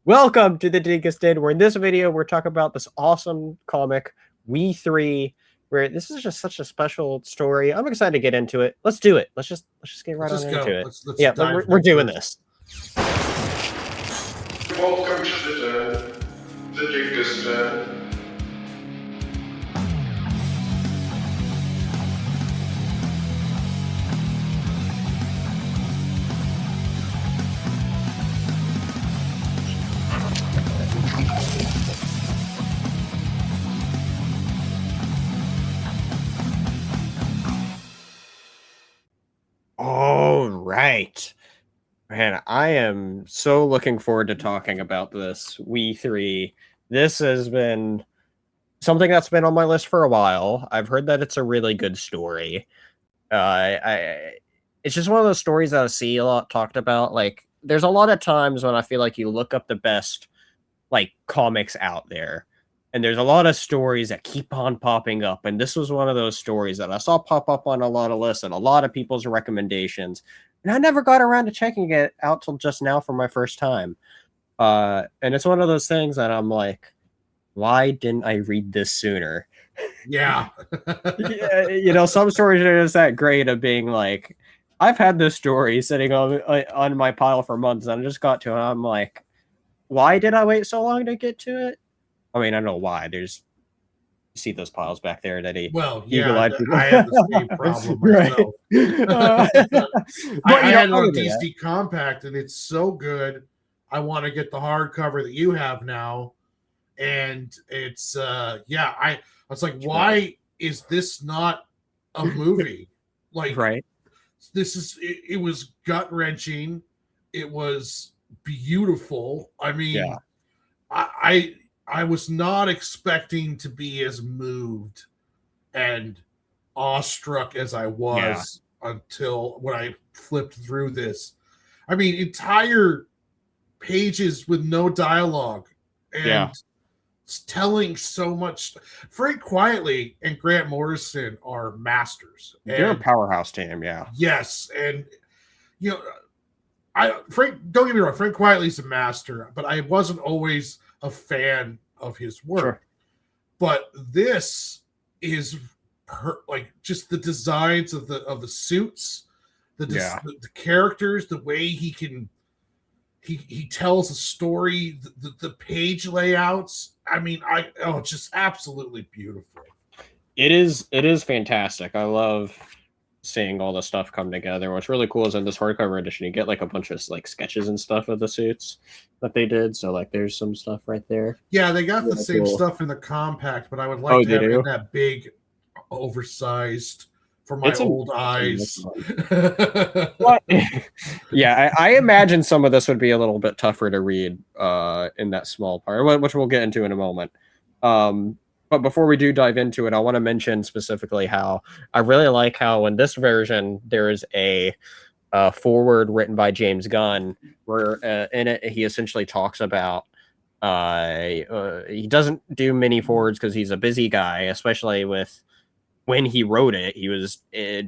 Welcome to the Dingus and Warren. In this video, we're talking about this awesome comic, WE3, where this is just such a special story. I'm excited to get into it. Let's do it. Let's just get right on into it. Let's Yeah, dive we're doing first. this. Welcome to the Dingus Den. All right. Man, I am so looking forward to talking about this WE3. This has been something that's been on my list for a while. I've heard that it's a really good story. It's just one of those stories that I see a lot talked about. Like, there's a lot of times when I feel like you look up the best, like, comics out there, and there's a lot of stories that keep on popping up. And this was one of those stories that I saw pop up on a lot of lists and a lot of people's recommendations. And I never got around to checking it out till just now for my first time. And it's one of those things that I'm like, why didn't I read this sooner? Yeah. Yeah, you know, some stories are just that great of being like, I've had this story sitting on my pile for months, and I just got to it. I'm like, why did I wait so long to get to it? I mean, I don't know why. There's, you see those piles back there that he. Well, yeah, I have the same problem myself. But I had it on yeah. DC Compact, and it's so good. I want to get the hardcover that you have now, and it's I was like, why is this not a movie? Like, Right. This is it was gut wrenching. It was beautiful. I mean, Yeah. I was not expecting to be as moved and awestruck as I was until when I flipped through this. I mean, entire pages with no dialogue and telling so much. Frank Quietly and Grant Morrison are masters. They're a powerhouse team, yeah. Yes, and you know, Frank. Don't get me wrong, Frank Quietly's a master, but I wasn't always a fan of his work. Sure. But this is like just the designs of the suits, the characters, the way he can he tells a story, the page layouts. I mean, it's just absolutely beautiful. It is fantastic. I love seeing all the stuff come together. What's really cool is in this hardcover edition, you get like a bunch of like sketches and stuff of the suits that they did. So like, there's some stuff right there. Yeah, they got the same stuff in the compact, but I would like to have it in that big, oversized for my old eyes. Yeah, I imagine some of this would be a little bit tougher to read in that small part, which we'll get into in a moment. But before we do dive into it, I want to mention specifically how I really like how in this version there is a foreword written by James Gunn, where in it he essentially talks about he doesn't do many forwards because he's a busy guy, especially with when he wrote it, he was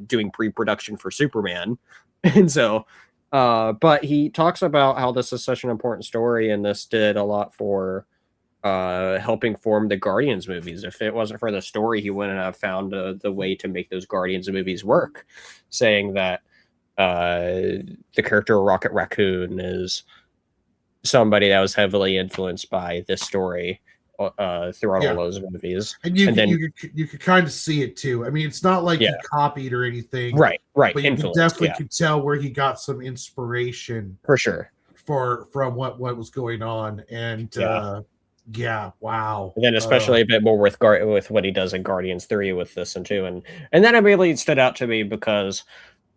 doing pre-production for Superman, and so. But he talks about how this is such an important story, and this did a lot for helping form the Guardians movies. If it wasn't for the story, he wouldn't have found the way to make those Guardians movies work. Saying that the character of Rocket Raccoon is somebody that was heavily influenced by this story throughout all those movies. And you could kind of see it too. I mean, it's not like he copied or anything. Right. But you definitely could tell where he got some inspiration. For sure. From what was going on. And wow. And then especially a bit more with what he does in Guardians 3 with this and 2. And then it really stood out to me because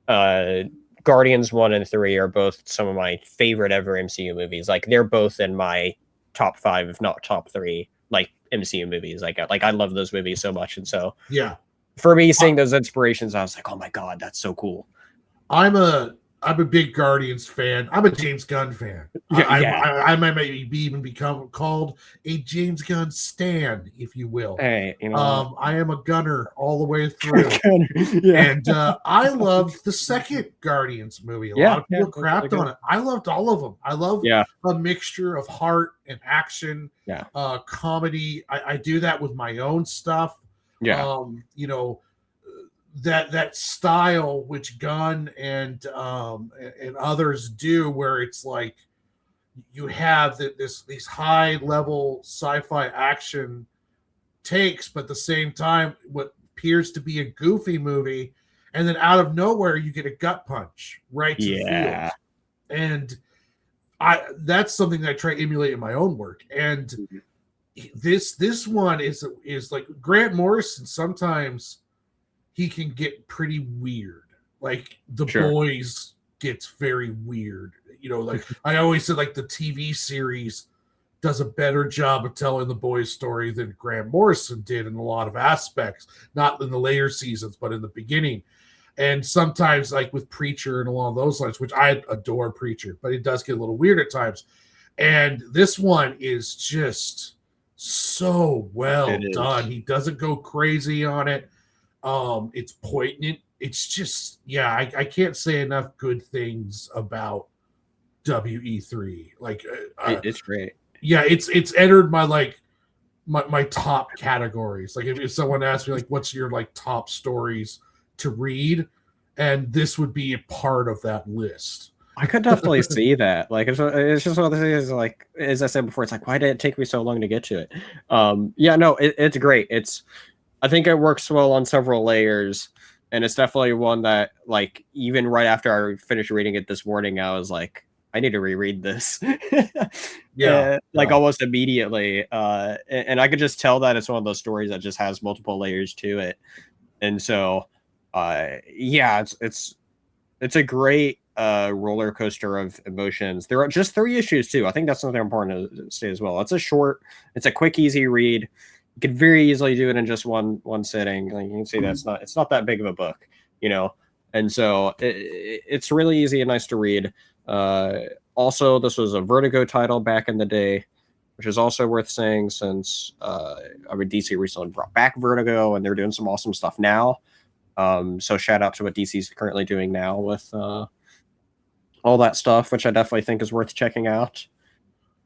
Guardians 1 and 3 are both some of my favorite ever MCU movies. Like, they're both in my top 5, if not top 3, like MCU movies. Like I love those movies so much. And so for me, seeing those inspirations, I was like, oh my God, that's so cool. I'm a I'm a big Guardians fan. I'm a James Gunn fan. I might maybe even become called a James Gunn stan, if you will. Hey, you know, I am a gunner all the way through. yeah. And I loved the second Guardians movie. A lot of people crapped on it. I loved all of them. I love a mixture of heart and action, comedy. I do that with my own stuff. Yeah. You know, that style which Gunn and others do, where it's like you have these high level sci-fi action takes, but at the same time what appears to be a goofy movie, and then out of nowhere you get a gut punch right to the field. And that's something that I try to emulate in my own work. And this one is like Grant Morrison. Sometimes he can get pretty weird. Like The Boys gets very weird. You know, like I always said, like the TV series does a better job of telling the Boys story than Grant Morrison did in a lot of aspects, not in the later seasons, but in the beginning. And sometimes like with Preacher and along those lines, which I adore Preacher, but it does get a little weird at times. And this one is just so well done. He doesn't go crazy on it. It's poignant. It's just, I can't say enough good things about WE3. Like, it's great. Yeah, it's entered my my top categories. Like if someone asked me like, what's your like top stories to read, and this would be a part of that list. I could definitely see that. Like it's just one of the things. Like as I said before, it's like, why did it take me so long to get to it? It's great. I think it works well on several layers, and it's definitely one that, like, even right after I finished reading it this morning, I was like, I need to reread this. Almost immediately. And I could just tell that it's one of those stories that just has multiple layers to it. And so, it's a great roller coaster of emotions. There are just 3 issues too. I think that's something important to say as well. It's a quick, easy read. You could very easily do it in just one sitting. Like you can see it's not that big of a book, you know. And so it's really easy and nice to read. Also, this was a Vertigo title back in the day, which is also worth saying since DC recently brought back Vertigo and they're doing some awesome stuff now. So shout out to what DC's currently doing now with all that stuff, which I definitely think is worth checking out.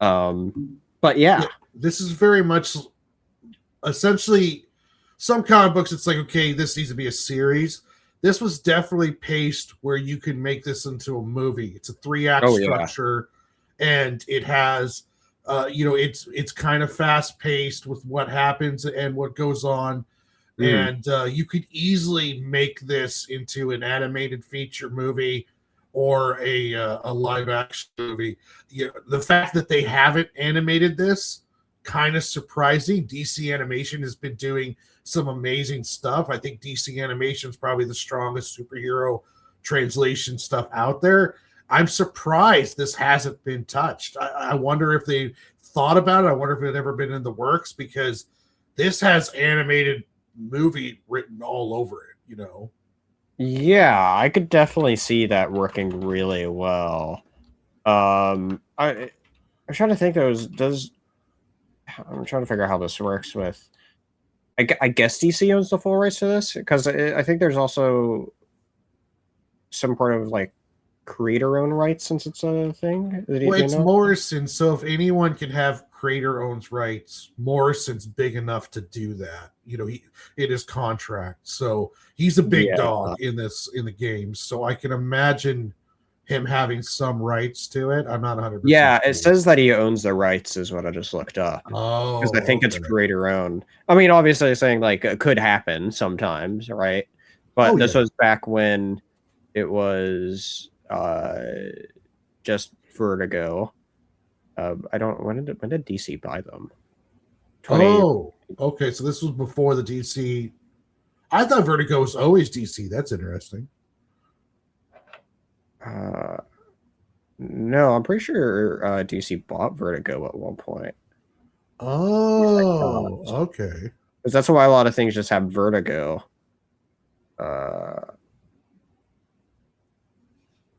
But yeah, this is very much essentially some comic books. It's like, okay, this needs to be a series. This was definitely paced where you can make this into a movie. It's a 3-act structure, and it has, it's kind of fast paced with what happens and what goes on. And you could easily make this into an animated feature movie or a live action movie. The fact that they haven't animated this, kind of surprising. DC Animation has been doing some amazing stuff. I think DC Animation is probably the strongest superhero translation stuff out there. I'm surprised this hasn't been touched. I wonder if they thought about it. I wonder if it had ever been in the works, because this has animated movie written all over it, you know. Yeah, I could definitely see that working really well. I'm trying to think. I'm trying to figure out how this works with. I guess DC owns the full rights to this, because I think there's also some part of like creator-owned rights, since it's a thing. Well, it's Morrison, so if anyone can have creator-owns rights, Morrison's big enough to do that. You know, it is contract, so he's a big dog in the game. So I can imagine him having some rights to it. I'm not 100%. Yeah, it says that he owns the rights, is what I just looked up. Oh, because I think it's creator-owned. I mean, obviously, saying like it could happen sometimes, right? But this was back when it was just Vertigo. When did DC buy them? Oh, okay. So this was before the DC. I thought Vertigo was always DC. That's interesting. No, I'm pretty sure DC bought Vertigo at one point. Oh, okay. Because that's why a lot of things just have Vertigo.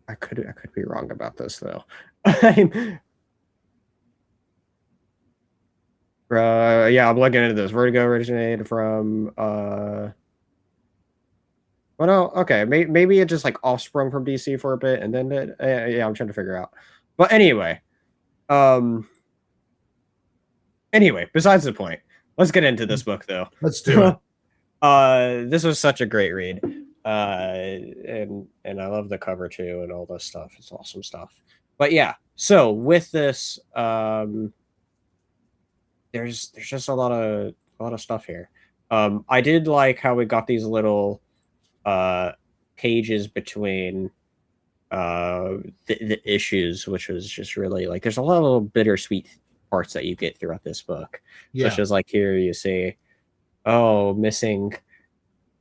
I could be wrong about this though. Yeah, I'm looking into this. Vertigo originated from well, no, okay, maybe it just like offsprung from DC for a bit, and then yeah, I'm trying to figure out. But anyway, besides the point, let's get into this book though. Let's do it. This was such a great read, and I love the cover too, and all this stuff. It's awesome stuff. But yeah, so with this, there's just a lot of stuff here. I did like how we got these little pages between the issues, which was just really like there's a lot of little bittersweet parts that you get throughout this book. Yeah. Such as like here you see, oh, missing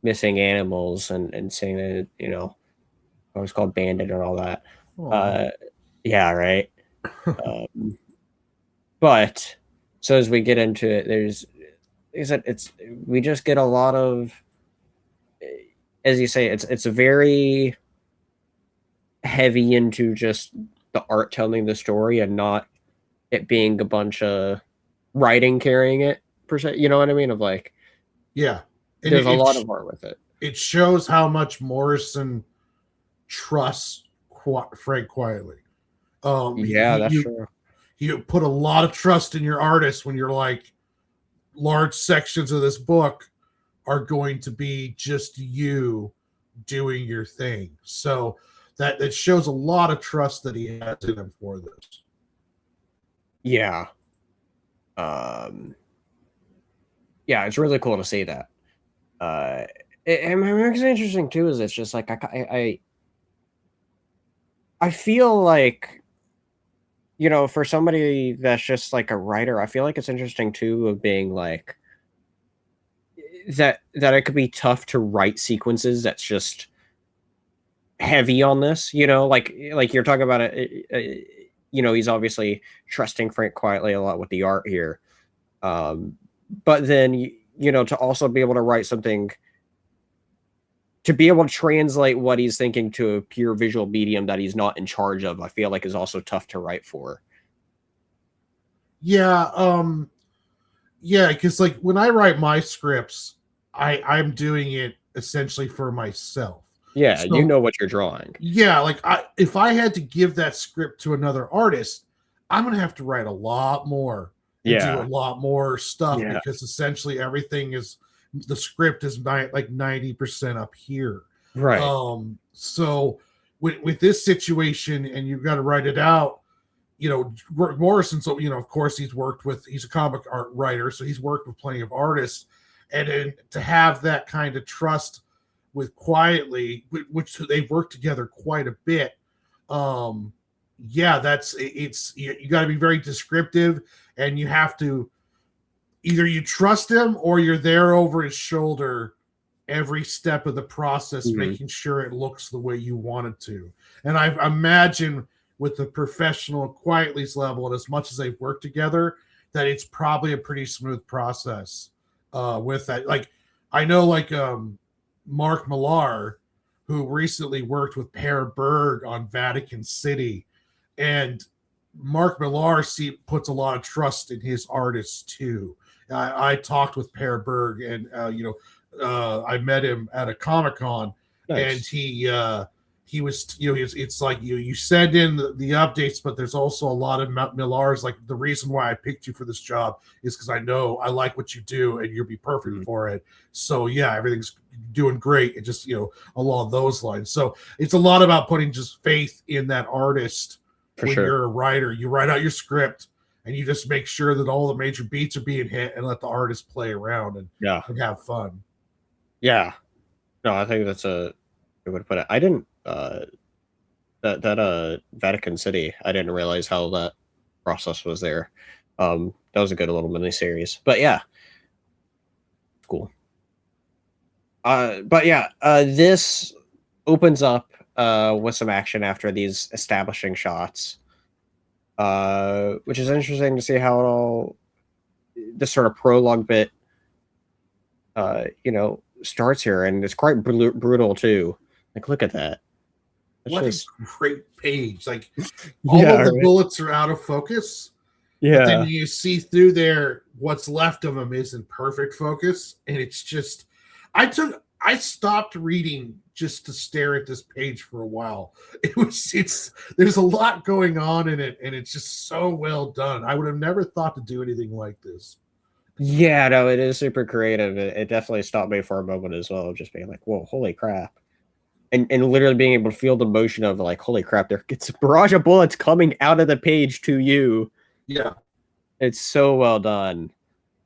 animals and saying that, you know, it was called Bandit and all that. Yeah, right. But so as we get into it, we just get a lot of, as you say, it's very heavy into just the art telling the story and not it being a bunch of writing carrying it per se. You know what I mean? Of like, yeah, and there's a lot of art with it. It shows how much Morrison trusts Frank Quietly. Yeah, that's true. You put a lot of trust in your artist when you're like, large sections of this book are going to be just you doing your thing. So that shows a lot of trust that he has in him for this. Yeah. Yeah, it's really cool to see that. And what's interesting too is it's just like I feel like, you know, for somebody that's just like a writer, I feel like it's interesting too of being like that it could be tough to write sequences that's just heavy on this, you know, like you're talking about it, you know, he's obviously trusting Frank Quietly a lot with the art here. But then, you know, to also be able to write something, to be able to translate what he's thinking to a pure visual medium that he's not in charge of, I feel like is also tough to write for. Yeah. Yeah. Cause like when I write my scripts, I'm doing it essentially for myself. Yeah. So, you know what you're drawing. Yeah. Like if I had to give that script to another artist, I'm going to have to write a lot more. Yeah. Do a lot more stuff because essentially everything is, the script is like 90% up here. Right. So with this situation, and you've got to write it out, you know, Morrison, so, you know, of course he's a comic art writer, so he's worked with plenty of artists. And then to have that kind of trust with Quietly, which they've worked together quite a bit. Yeah, you got to be very descriptive, and you have to either you trust him or you're there over his shoulder every step of the process, making sure it looks the way you want it to. And I imagine with the professional Quietly's level, and as much as they've worked together, that it's probably a pretty smooth process with that. Like, I know like Mark Millar, who recently worked with Per Berg on Vatican City, and Mark Millar puts a lot of trust in his artists too. I talked with Per Berg, and you know, I met him at a Comic-Con, and he was, you know, it's like you send in the updates, but there's also a lot of Millar's like, the reason why I picked you for this job is because I know I like what you do and you'll be perfect for it. So yeah, everything's doing great. It just, you know, along those lines. So it's a lot about putting just faith in that artist. When you're a writer, you write out your script and you just make sure that all the major beats are being hit and let the artist play around and have fun. Yeah. No, I think that's a good way to put it. I didn't that Vatican City, I didn't realize how that process was there. That was a good little mini series. But yeah. Cool. But yeah, this opens up with some action after these establishing shots, which is interesting to see how it all, this sort of prologue bit, you know, starts here, and it's quite brutal too. Like, look at that. What just, a great page! Like all yeah, of the right? bullets are out of focus, but then Yeah. you see through there what's left of them is in perfect focus, and it's just. I stopped reading just to stare at this page for a while. It's there's a lot going on in it, and it's just so well done. I would have never thought to do anything like this. Yeah, no, it is super creative. It definitely stopped me for a moment as well, just being like, whoa, holy crap. And literally being able to feel the motion of like, holy crap, there gets a barrage of bullets coming out of the page to you. Yeah. It's so well done.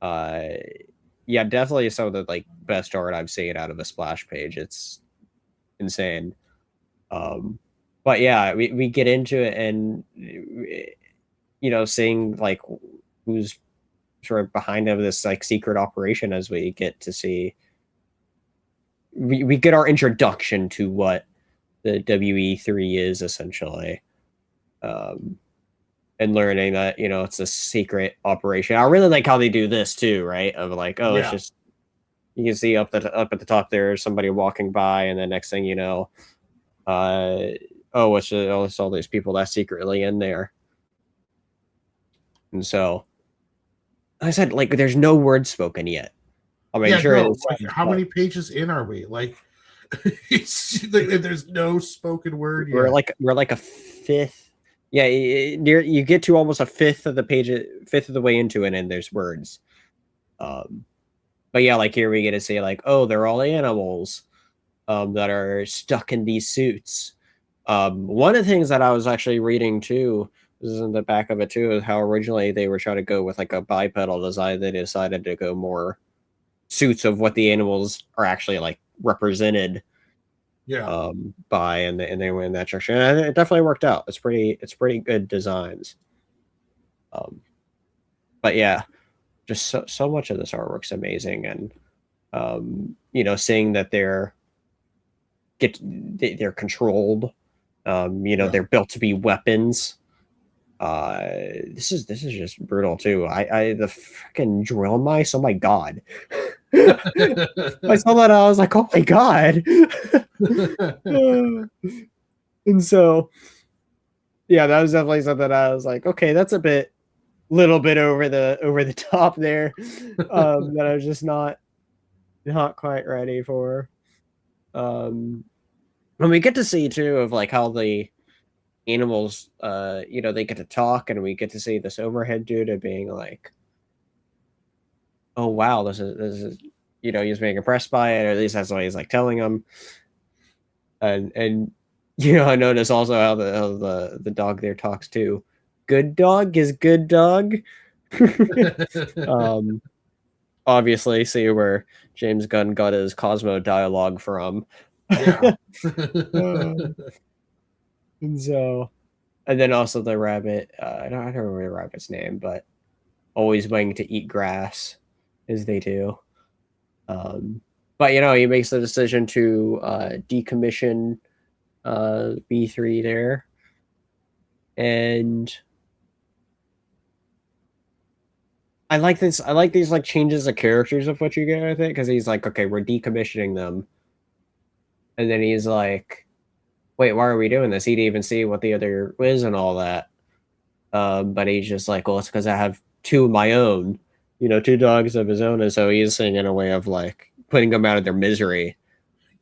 Uh yeah, definitely some of the like best art I've seen out of a splash page. It's insane. But yeah, we get into it and seeing like who's sort of behind of this like secret operation as we get to see we get our introduction to what the WE3 is essentially. And learning that, it's a secret operation. I really like how they do this too, right? Of like, oh, it's just you can see up at the top there's somebody walking by, and the next thing you know, it's all these people that's secretly in there. And so I said, like, there's no words spoken yet. I mean, sure, no, like, how many pages in are we? Like, there's no spoken word yet. We're like a fifth. Yeah, you get to almost a fifth of the page, fifth of the way into it, and there's words. But yeah, like here we get to say like, oh, they're all animals that are stuck in these suits. One of the things that I was actually reading too, this is in the back of it too, is how originally they were trying to go with like a bipedal design. They decided to go more suits of what the animals are actually like represented by, and they went in that direction. And it definitely worked out. It's pretty good designs. But yeah, just so much of this artwork's amazing, and seeing that they're controlled. They're built to be weapons. This is just brutal too. The freaking drill mice. Oh my god. I saw that. I was like, oh my god. And so, yeah, that was definitely something I was like, okay, that's a little bit over the top there. That I was just not quite ready for. And we get to see too of like how the animals, they get to talk, and we get to see this overhead dude of being like, oh wow, this is he's being impressed by it, or at least that's what he's like telling him. And I notice also how the dog there talks too. Good dog is good dog. Obviously, see where James Gunn got his Cosmo dialogue from. Yeah. And so, and then also the rabbit. I don't remember the rabbit's name, but always wanting to eat grass, as they do. But he makes the decision to decommission B3 there, and I like this. I like these like changes of characters of what you get with it, because he's like, okay, we're decommissioning them, and then he's like, wait, why are we doing this? He didn't even see what the other is and all that. But he's just like, well, it's because I have two of my own, two dogs of his own, and so he's saying in a way of like putting them out of their misery.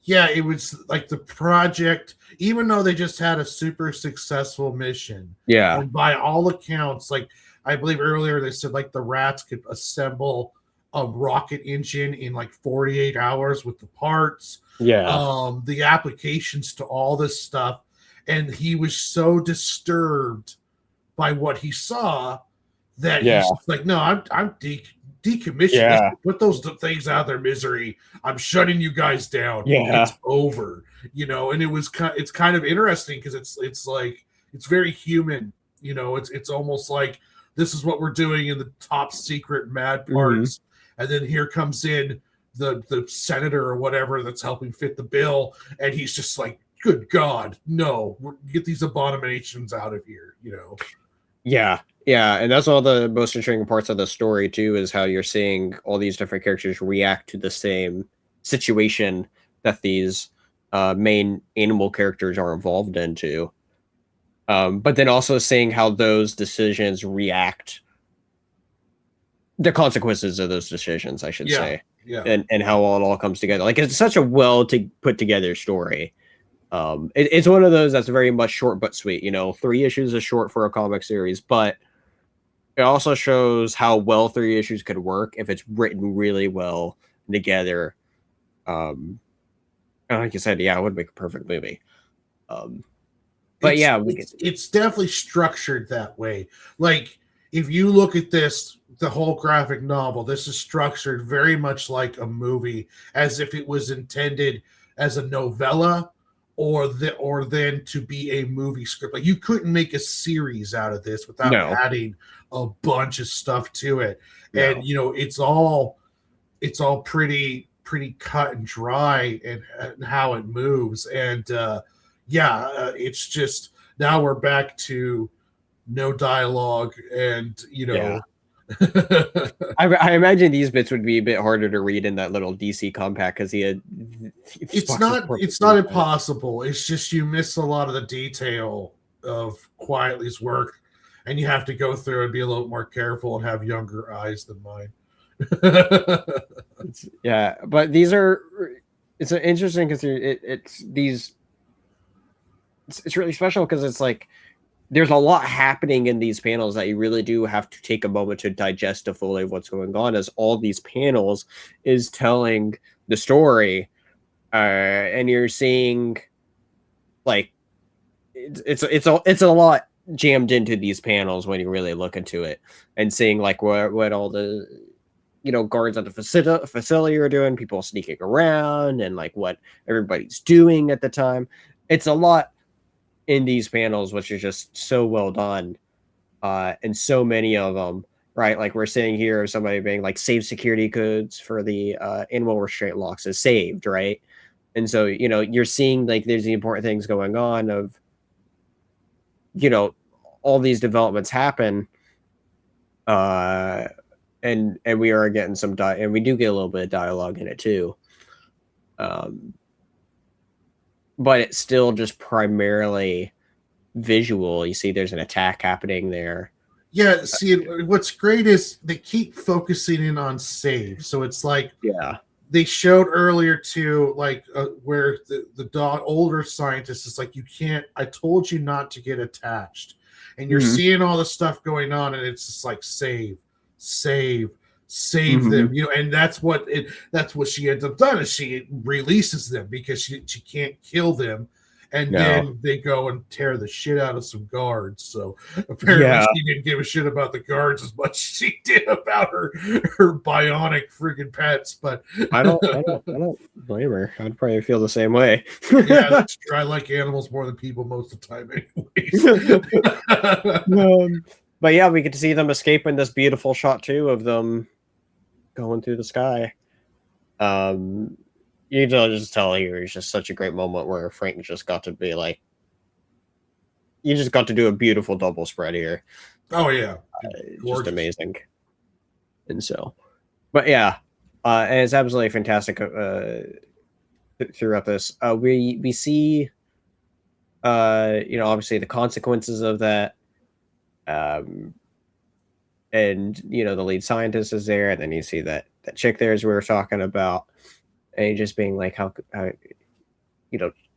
Yeah, it was like the project, even though they just had a super successful mission. Yeah. And by all accounts, like I believe earlier they said like the rats could assemble a rocket engine in like 48 hours with the parts. Yeah. The applications to all this stuff. And he was so disturbed by what he saw that he's like, no, I'm decommissioned. Yeah. Put those things out of their misery. I'm shutting you guys down. Yeah. It's over. And it's kind of interesting because it's like it's very human. It's almost like this is what we're doing in the top secret mad parts. Mm-hmm. And then here comes in the senator or whatever that's helping fit the bill, and he's just like, good God, no, get these abominations out of here, Yeah, and that's all the most intriguing parts of the story too, is how you're seeing all these different characters react to the same situation that these main animal characters are involved into. But then also seeing how those decisions react, the consequences of those decisions, I should say, and how it all comes together. Like, it's such a put together story. It's one of those that's very much short but sweet. 3 issues is short for a comic series, but it also shows how well 3 issues could work if it's written really well together. And like you said, yeah, it would make a perfect movie. But it's definitely structured that way. Like, if you look at this, the whole graphic novel, this is structured very much like a movie, as if it was intended as a novella or then to be a movie script. Like, you couldn't make a series out of this without adding a bunch of stuff to it. No. And it's all pretty cut and dry and how it moves. And it's just, now we're back to no dialogue, and I imagine these bits would be a bit harder to read in that little DC compact, because it's not impossible. It's just you miss a lot of the detail of Quietly's work, and you have to go through and be a little more careful and have younger eyes than mine. But it's interesting because it's really special, because it's like there's a lot happening in these panels that you really do have to take a moment to digest fully what's going on, as all these panels is telling the story, and you're seeing like it's a lot jammed into these panels when you really look into it, and seeing like what all the guards at the facility are doing, people sneaking around, and like what everybody's doing at the time. It's a lot in these panels, which is just so well done, and so many of them, right? Like, we're seeing here somebody being like, save security codes for the animal restraint locks is saved, right? And so you're seeing like there's the important things going on of all these developments happen, and we are getting some and we do get a little bit of dialogue in it too, but it's still just primarily visual. You see there's an attack happening there. Yeah, see, what's great is they keep focusing in on save. So it's like, they showed earlier too, like where the older scientist is like, I told you not to get attached. And you're seeing all the stuff going on, and it's just like, save them, and that's what she ends up doing, is she releases them because she can't kill them, and then they go and tear the shit out of some guards. So apparently she didn't give a shit about the guards as much as she did about her bionic freaking pets. But I don't blame her. I'd probably feel the same way. That's true. I like animals more than people most of the time anyways. But yeah, we get to see them escaping this beautiful shot too of them going through the sky. You just tell here, it's just such a great moment where Frank just got to be like, you just got to do a beautiful double spread here. Oh yeah, just amazing. And so, but yeah, and it's absolutely fantastic throughout this. We see, obviously the consequences of that. And the lead scientist is there, and then you see that chick there, as we were talking about, and just being like, how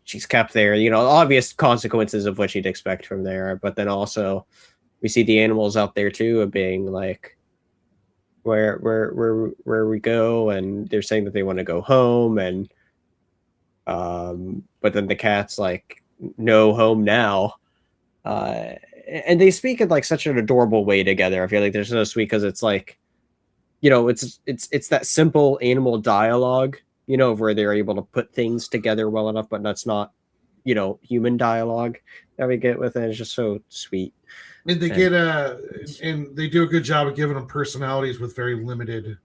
she's kept there, obvious consequences of what you'd expect from there. But then also we see the animals out there too, of being like, where we go, and they're saying that they want to go home, and but then the cat's like, no home now, and they speak in like such an adorable way together. I feel like they're so sweet, because it's like, it's that simple animal dialogue, where they're able to put things together well enough, but that's not, human dialogue that we get with it. It's just so sweet. And they and they do a good job of giving them personalities with very limited,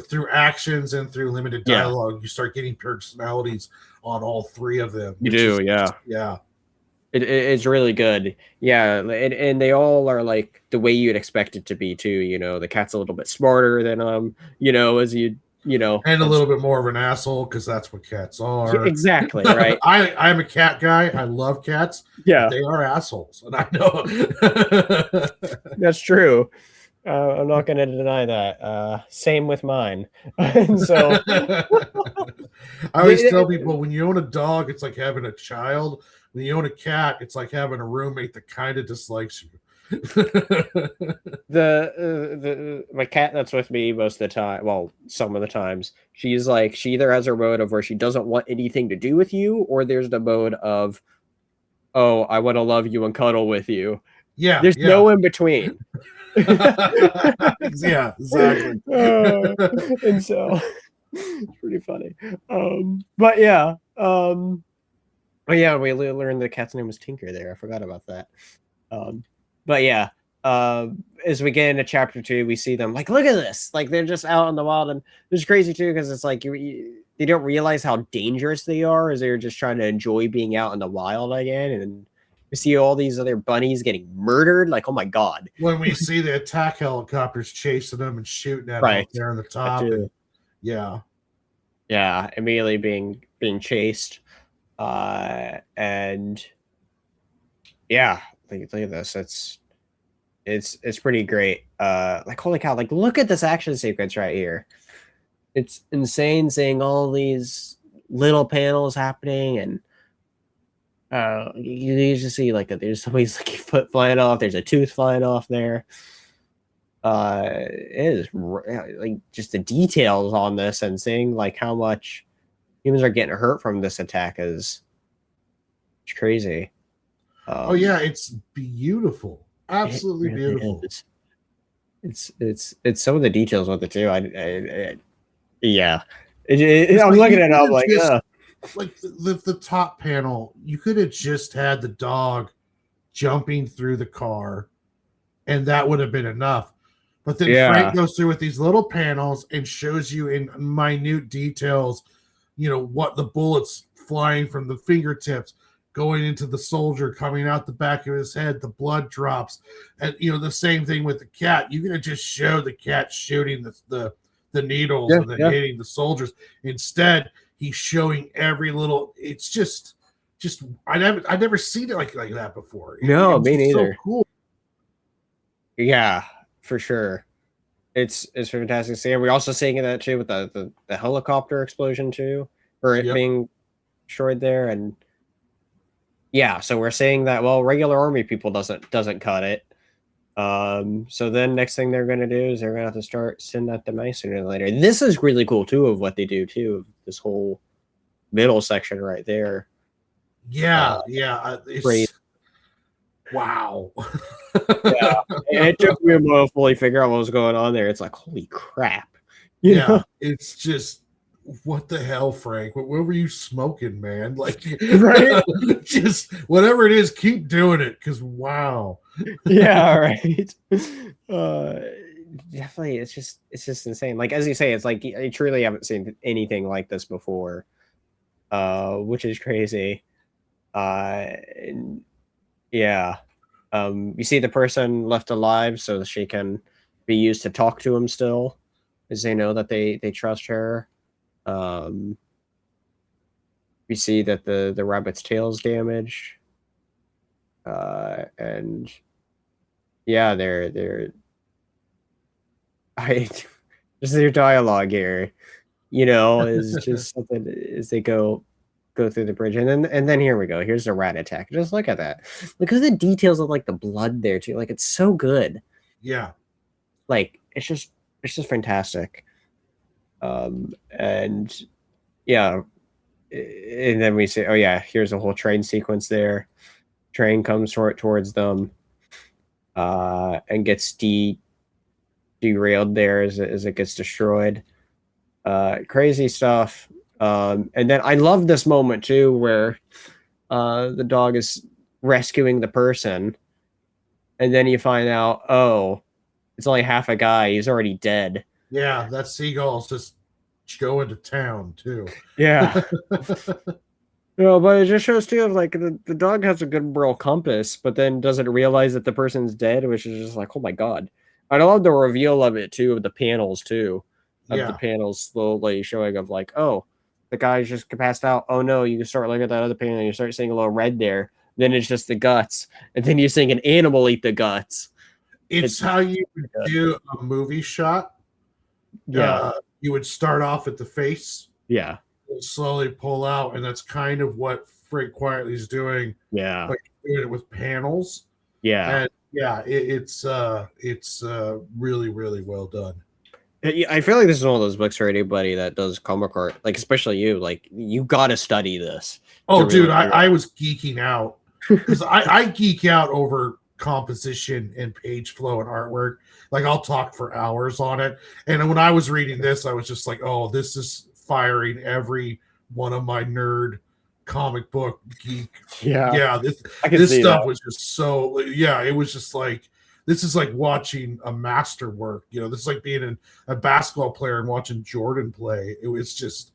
through actions and through limited dialogue, you start getting personalities on all 3 of them. You do, yeah. It's really good. Yeah, and they all are like the way you'd expect it to be too. The cat's a little bit smarter than as you'd you know, and a little bit more of an asshole because that's what cats are. Exactly, right? I'm a cat guy. I love cats. Yeah, They are assholes, and I know. that's true. I'm not going to deny that. Same with mine. And so, I always tell people when you own a dog, it's like having a child. When you own a cat, it's like having a roommate that kind of dislikes you. my cat that's with me most of the time, well, some of the times, she's like, she either has her mode of where she doesn't want anything to do with you, or there's the mode of, oh, I want to love you and cuddle with you. Yeah, There's no in between. Yeah, exactly. And so it's pretty funny. But yeah, we learned the cat's name was Tinker there. I forgot about that. But yeah, as we get into chapter 2, we see them like, look at this, like they're just out in the wild, and it's crazy too because it's like they don't realize how dangerous they are as they're just trying to enjoy being out in the wild again, and we see all these other bunnies getting murdered. Like, oh my god! When we see the attack helicopters chasing them and shooting at them up there on the top, yeah, immediately being chased, and yeah, look at this. It's pretty great. Like, holy cow! Like, look at this action sequence right here. It's insane seeing all these little panels happening, and you just see like there's somebody's like foot flying off. There's a tooth flying off there. It is like just the details on this and seeing like how much humans are getting hurt from this attack is crazy. Oh yeah, it's beautiful, absolutely really beautiful. It's some of the details with it too. I'm looking at it. I'm like, like the top panel, you could have just had the dog jumping through the car, and that would have been enough. But then Frank goes through with these little panels and shows you in minute details, you know, what the bullets flying from the fingertips, going into the soldier, coming out the back of his head, the blood drops. And, you know, the same thing with the cat. You could have just showed the cat shooting the needles and then hitting the soldiers. Instead, he's showing every little, it's just I never seen it like that before. No, me neither. So cool. Yeah, for sure. It's fantastic to see. We're also seeing that too with the helicopter explosion too, or it being destroyed there. And yeah, so we're saying that, well, regular army people doesn't cut it. So then next thing they're going to do is they're going to have to start sending that to me sooner or later. This is really cool too of what they do too. This whole middle section right there. Yeah, it's great. Wow. Yeah, it took me a while to fully figure out what was going on there. It's like, holy crap. You know? It's just, what the hell, Frank? What were you smoking, man? Like, right? Just whatever it is, keep doing it, because wow. Yeah, right. Definitely, it's just insane. Like, as you say, it's like I truly haven't seen anything like this before, which is crazy. And yeah, you see the person left alive so she can be used to talk to him still, as they know that they trust her. We see that the rabbit's tail is damaged, and yeah, they're just their dialogue here, you know, is just something as they go through the bridge, and then here we go. Here's the rat attack. Just look at that. Look at the details of like the blood there too. Like, it's so good. Yeah, like it's just fantastic. And yeah, and then we say, oh yeah, here's a whole train sequence there. Train comes towards them, and gets derailed there as it gets destroyed. Crazy stuff. And then I love this moment too, where the dog is rescuing the person, and then you find out, oh, it's only half a guy. He's already dead. Yeah, that seagull's just going to town too. Yeah. No, but it just shows too of like the dog has a good moral compass, but then doesn't realize that the person's dead, which is just like, oh my god. And I love the reveal of it too, of the panels too. of the panels slowly showing of like, oh, the guy's just passed out. Oh no, you can start looking at that other panel and you start seeing a little red there. Then it's just the guts. And then you're seeing an animal eat the guts. It's how you would do a movie shot. Yeah. You would start off at the face. Yeah. Slowly pull out, and that's kind of what Frank Quietly is doing. Yeah. Like doing it with panels. Yeah. And yeah, it's really, really well done. I feel like this is one of those books for anybody that does comic art, like especially you. Like you got to study this. Oh, dude, I was geeking out because I geek out over composition and page flow and artwork. Like I'll talk for hours on it. And when I was reading this, I was just like, oh, this is firing every one of my nerd comic book geek. Yeah. This stuff was just so, yeah, it was just like, this is like watching a masterwork. You know, this is like being a basketball player and watching Jordan play. It was just,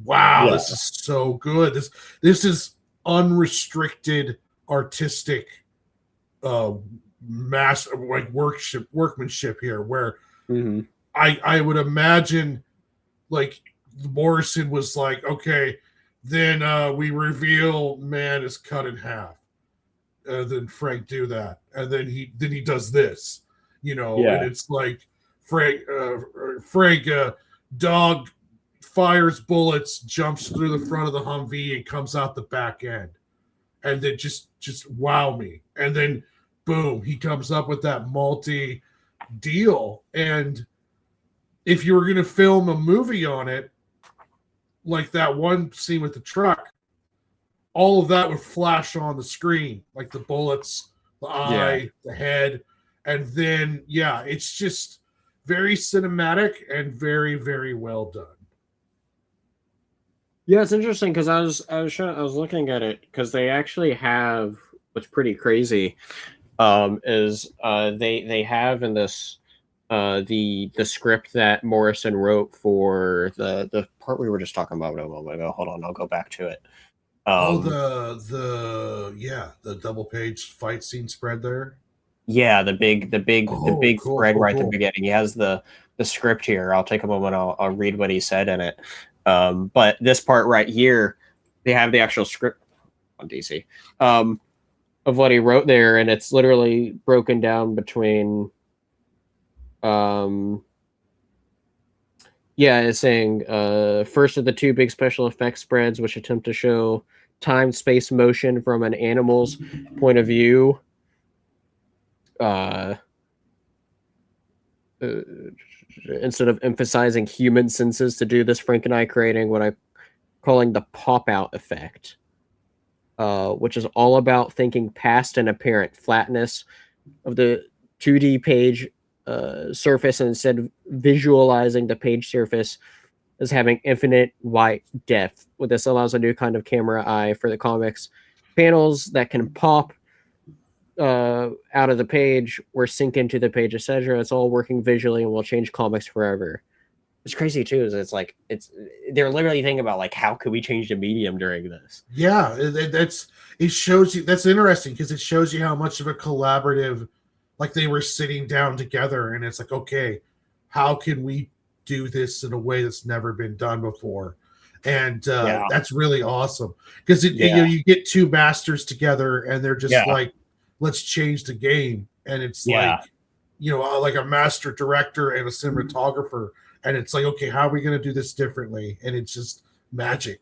wow, this is so good. This is unrestricted artistic like workmanship here, where I would imagine like Morrison was like, okay, then we reveal man is cut in half. Then Frank do that, and then he does this, you know, and it's like Frank dog fires bullets, jumps through the front of the Humvee, and comes out the back end, and then just wow me, and then boom, he comes up with that multi deal, and if you were going to film a movie on it, like that one scene with the truck, all of that would flash on the screen, like the bullets, the eye, the head. And then, it's just very cinematic and very, very well done. Yeah, it's interesting because I was looking at it because they actually have what's pretty crazy is they have in this the script that Morrison wrote for the part we were just talking about a moment ago. Hold on, I'll go back to it. The double page fight scene spread there. Yeah, the big cool, spread right at the beginning. He has the script here. I'll take a moment. I'll read what he said in it. But this part right here, they have the actual script on DC of what he wrote there, and it's literally broken down between. It's saying first of the two big special effects spreads, which attempt to show time, space, motion from an animal's point of view. Instead of emphasizing human senses to do this, Frank and I creating what I'm calling the pop-out effect, which is all about thinking past an apparent flatness of the 2D page surface and instead visualizing the page surface as having infinite white depth. What this allows a new kind of camera eye for the comics. Panels that can pop out of the page or sink into the page, etc. It's all working visually and will change comics forever. It's crazy too, is they're literally thinking about like how could we change the medium during this? Yeah, it shows you, that's interesting because it shows you how much of a collaborative, like they were sitting down together and it's like, okay, how can we do this in a way that's never been done before? And that's really awesome because you get two masters together and they're just like, let's change the game. And it's like, like a master director and a cinematographer. And it's like, okay, how are we going to do this differently? And it's just magic,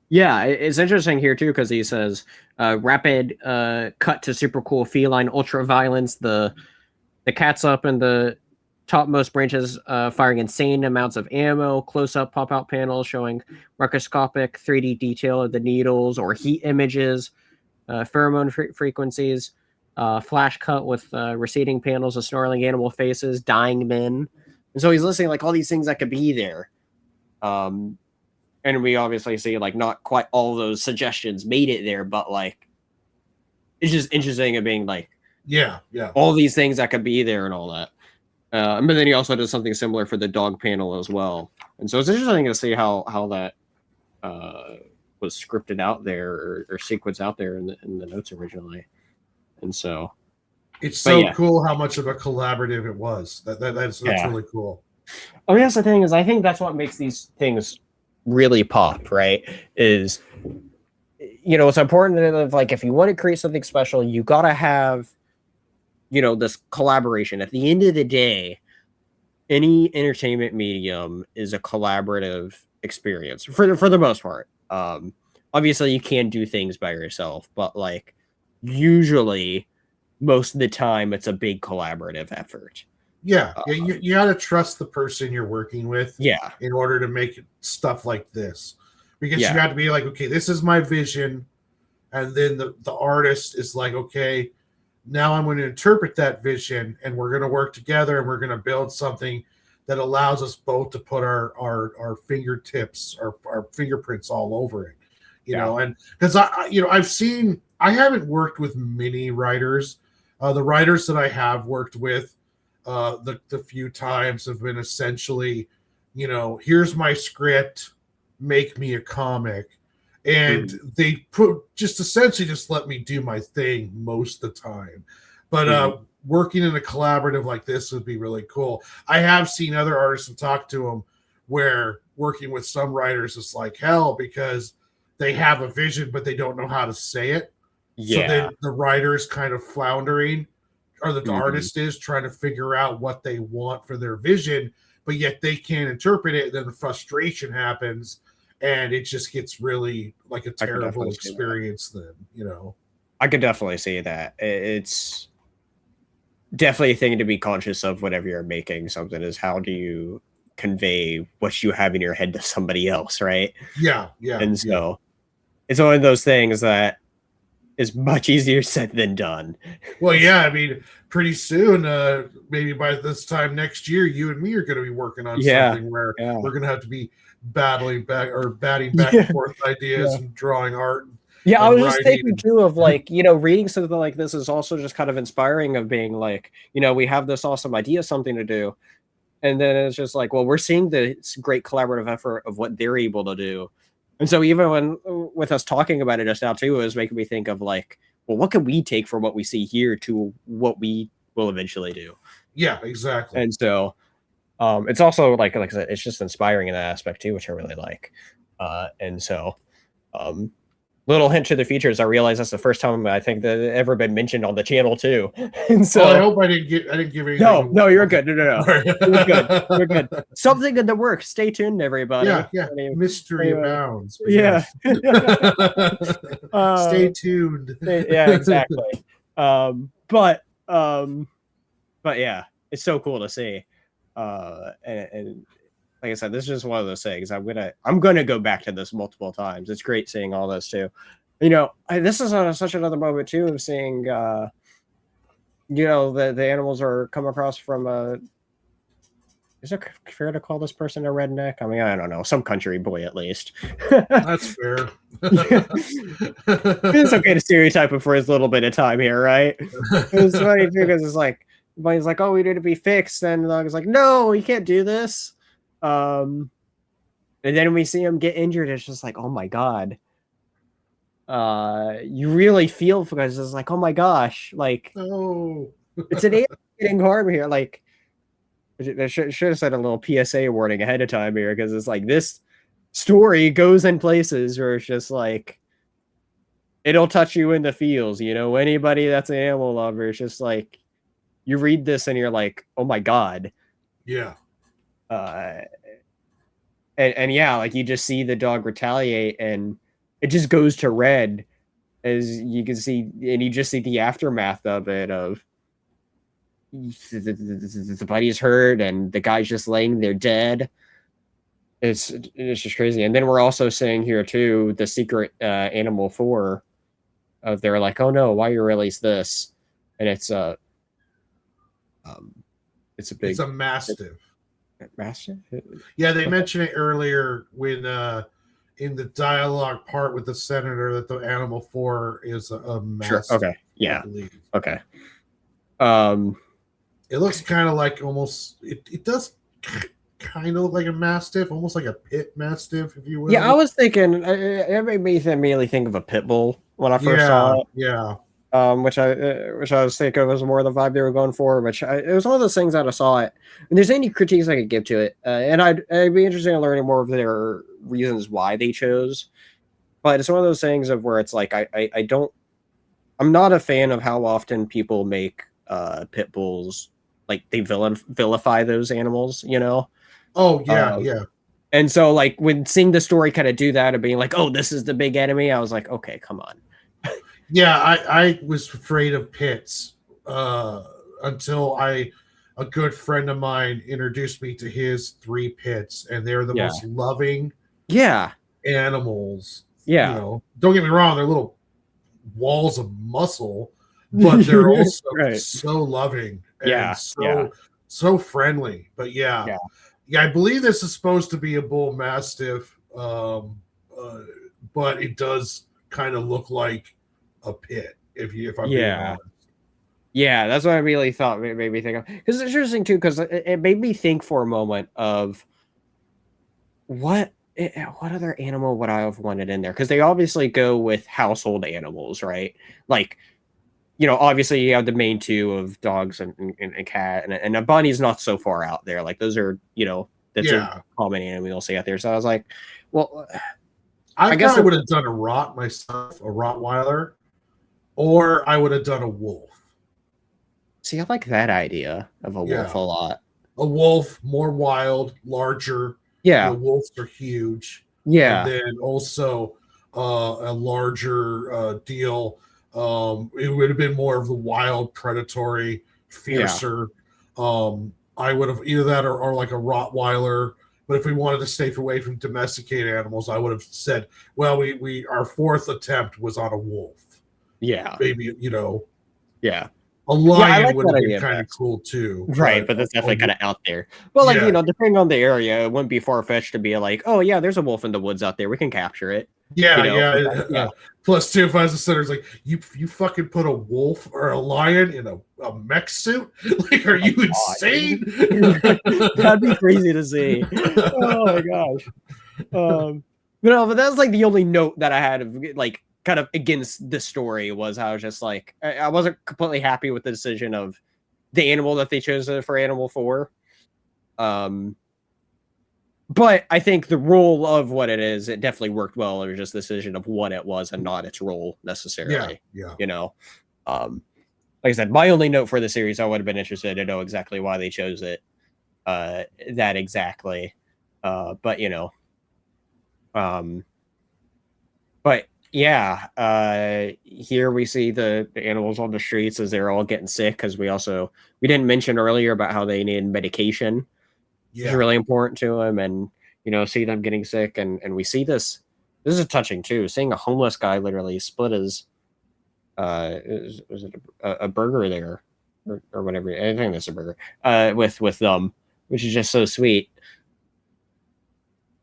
Yeah, it's interesting here too because he says rapid cut to super cool feline ultra violence. The cat's up in the topmost branches, firing insane amounts of ammo. Close up pop out panels showing microscopic 3D detail of the needles or heat images. Pheromone frequencies. Flash cut with receding panels of snarling animal faces, dying men. And so he's listing like all these things that could be there. And we obviously see like not quite all those suggestions made it there, but like it's just interesting of being like all these things that could be there and all that. But then he also does something similar for the dog panel as well. And so it's interesting to see how that was scripted out there or sequenced out there in the notes originally. And so it's so cool how much of a collaborative it was. That's really cool. I mean, that's the thing is, I think that's what makes these things really pop, right? Is, you know, it's important that, like, if you want to create something special, you gotta have, you know, this collaboration. At the end of the day, any entertainment medium is a collaborative experience for the most part. Obviously, you can do things by yourself, but like usually, most of the time, it's a big collaborative effort. Yeah, Uh, yeah, you got to trust the person you're working with yeah, in order to make stuff like this, because you yeah, got to be like, okay, this is my vision, and then the artist is like, okay, now I'm going to interpret that vision, and we're going to work together, and we're going to build something that allows us both to put our fingertips, our fingerprints all over it, you yeah. know. And because I haven't worked with many writers. The writers that I have worked with, the few times have been essentially, you know, here's my script, make me a comic. And they just essentially just let me do my thing most of the time. But working in a collaborative like this would be really cool. I have seen other artists and talked to them where working with some writers is like hell because they have a vision, but they don't know how to say it. So Yeah. then the writer's kind of floundering, or the artist is trying to figure out what they want for their vision, but yet they can't interpret it. Then the frustration happens, and it just gets really like a terrible experience. Then, you know, I could definitely see that. It's definitely a thing to be conscious of whenever you're making something. Is how do you convey what you have in your head to somebody else, right? Yeah. And so it's one of those things that is much easier said than done. Well, yeah, I mean, pretty soon, maybe by this time next year, you and me are going to be working on something where we're going to have to be batting back and forth ideas and drawing art. Yeah, I was just thinking too of like, you know, reading something like this is also just kind of inspiring of being like, you know, we have this awesome idea, something to do. And then it's just like, well, we're seeing the great collaborative effort of what they're able to do. And so even when with us talking about it just now too, it was making me think of like, well, what can we take from what we see here to what we will eventually do? Yeah, exactly. And so it's also like I said, it's just inspiring in that aspect too, which I really like. And so little hint to the future is I realize that's the first time I think that it ever been mentioned on the channel too. And so I hope I didn't give anything. No, you're good. No. You're good. You're good. Something in the works. Stay tuned, everybody. Yeah. Mystery abounds. Yeah. Stay tuned. Yeah, exactly. But yeah, it's so cool to see. And like I said, this is just one of those things. I'm gonna go back to this multiple times. It's great seeing all this too. You know, this is such another moment too of seeing, you know, the animals are come across from is it fair to call this person a redneck? I mean, I don't know, some country boy at least. That's fair. It's okay to stereotype him for his little bit of time here, right? It's funny because it's like, but he's like, oh, we need to be fixed, and the dog is like, no, you can't do this. And then we see him get injured. It's just like, oh my god. You really feel because it's like, oh my gosh, like it's an alien getting harm here. Like, I should have said a little PSA warning ahead of time here because it's like this story goes in places where it's just like it'll touch you in the feels. You know, anybody that's an animal lover, it's just like you read this and you're like, oh my god. Yeah. And yeah, like you just see the dog retaliate and it just goes to red as you can see, and you just see the aftermath of it of the buddy's hurt and the guy's just laying there dead. It's just crazy. And then we're also seeing here too the secret Animal 4 of they're like, oh no, why you release this? And it's a mastiff. Mastiff? Yeah, they mentioned it earlier when in the dialogue part with the senator that the Animal 4 is a mastiff. Sure. Okay. Yeah. Okay. It looks kind of like almost it does kind of look like a mastiff, almost like a pit mastiff, if you will. Yeah, I was thinking it made me immediately think of a pit bull when I first saw it. Yeah. which I was thinking was more the vibe they were going for. It was one of those things that I saw it. And there's any critiques I could give to it, and I'd be interested in learning more of their reasons why they chose. But it's one of those things of where it's like I'm not a fan of how often people make pit bulls like they vilify those animals, you know. Oh yeah, yeah. And so like when seeing the story kind of do that and being like, oh, this is the big enemy, I was like, okay, come on. Yeah, I was afraid of pits until a good friend of mine introduced me to his 3 pits, and they're the most loving animals. Yeah. You know, don't get me wrong, they're little walls of muscle, but they're also so loving and so friendly. But yeah, I believe this is supposed to be a bull mastiff, but it does kind of look like a pit. If I'm being honest. Yeah, that's what I really thought made me think of. Because it's interesting too, because it made me think for a moment of what other animal would I have wanted in there? Because they obviously go with household animals, right? Like, you know, obviously you have the main 2 of dogs and cat, and a bunny's not so far out there. Like those are, you know, that's a common animal you'll see out there. So I was like, well, I guess I would have done a rot myself, a Rottweiler, or I would have done a wolf. See, I like that idea of a wolf a lot. A wolf, more wild, larger. Yeah. The wolves are huge. Yeah. And then also a larger deal. It would have been more of the wild, predatory, fiercer. I would have either that or like a Rottweiler. But if we wanted to stay away from domesticated animals, I would have said, well, we our 4th attempt was on a wolf. Yeah. Maybe, you know. Yeah. A lion would have been kind of cool too. Right, but that's definitely kind of out there. Well, like, you know, depending on the area, it wouldn't be far-fetched to be like, oh, yeah, there's a wolf in the woods out there. We can capture it. Yeah, you know? yeah. Plus, too, if I was a setter, it's like, you fucking put a wolf or a lion in a mech suit? Like, are you insane? That'd be crazy to see. Oh, my gosh. But that's, like, the only note that I had of, like, kind of against the story was I was just like, I wasn't completely happy with the decision of the animal that they chose for Animal 4. But I think the role of what it is, it definitely worked well. It was just the decision of what it was and not its role necessarily. Yeah. You know, like I said, my only note for the series, I would have been interested to know exactly why they chose it that exactly. But, you know, but yeah, here we see the animals on the streets as they're all getting sick, because we didn't mention earlier about how they need medication. It's really important to them, and you know, see them getting sick, and we see this is touching too, seeing a homeless guy literally split his was it a burger there or whatever, I think that's a burger with them, which is just so sweet.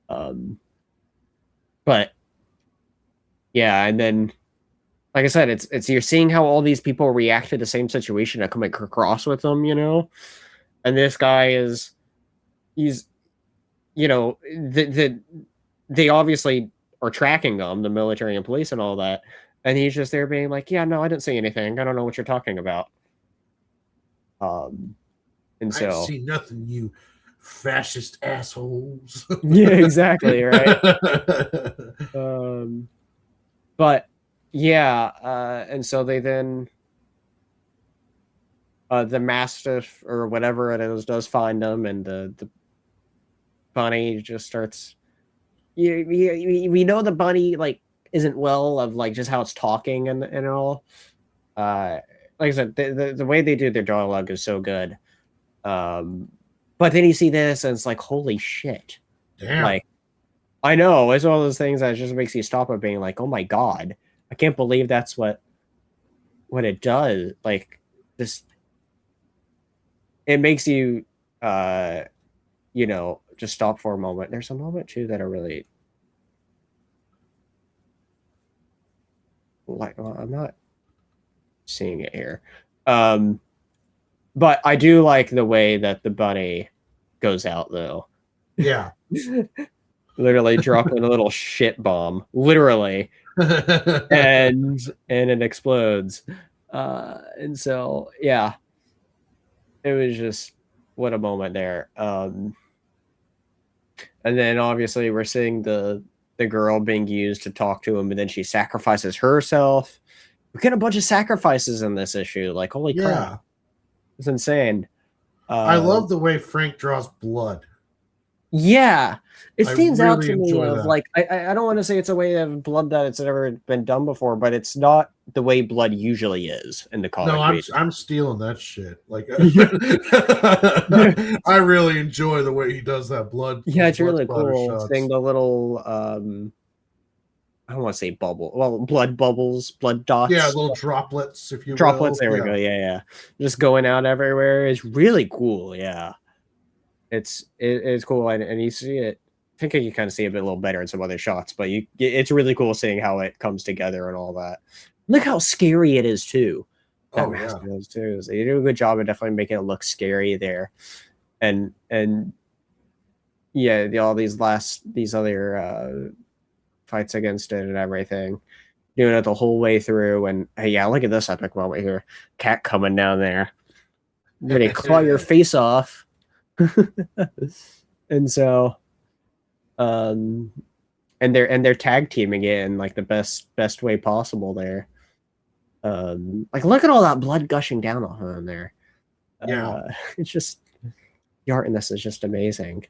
But yeah, and then, like I said, it's you're seeing how all these people react to the same situation that come across with them, you know? And this guy he's, you know, they obviously are tracking them, the military and police and all that. And he's just there being like, yeah, no, I didn't see anything. I don't know what you're talking about. And so I see nothing, you fascist assholes. Yeah, exactly, right. But yeah, and so they then the mastiff or whatever it is does find them, and the bunny just starts. We know the bunny like isn't well of like just how it's talking and all. Like I said, the way they do their dialogue is so good. But then you see this and it's like, holy shit. Damn. Like, I know, it's one of those things that just makes you stop and being like, oh my God, I can't believe that's what it does. Like this, it makes you, you know, just stop for a moment. There's a moment too that I really like. Well, I'm not seeing it here. But I do like the way that the bunny goes out though. Yeah. Literally dropping a little shit bomb. Literally. and it explodes. And so, yeah, it was just what a moment there. And then obviously we're seeing the girl being used to talk to him, and then she sacrifices herself. We get a bunch of sacrifices in this issue. Like, holy crap, Yeah. it's insane. I love the way Frank draws blood. Yeah, it I stands out really to me enjoy of that. like I don't want to say it's a way of blood that it's never been done before, but it's not the way blood usually is in the No, comic read. I'm stealing that shit. Like, I really enjoy the way he does that blood. Yeah, Those it's blood really splatter cool seeing shots. the little I don't want to say bubble, well, blood bubbles, blood Yeah, dots, little droplets, if you droplets. will. There we Yeah. go. Yeah, just going out everywhere. It's really cool. Yeah, it's cool, and you see it. I think you kind of see it a little better in some other shots, but it's really cool seeing how it comes together and all that. Look how scary it is too. That Oh mask yeah. is too. So you do a good job of definitely making it look scary there, and yeah, all these other fights against it and everything, doing it the whole way through. And hey, yeah, look at this epic moment here. Cat coming down there, ready to claw your face off. And so, and they're tag teaming it in like the best way possible there. Like look at all that blood gushing down on him there. Yeah. It's just the art in this is just amazing.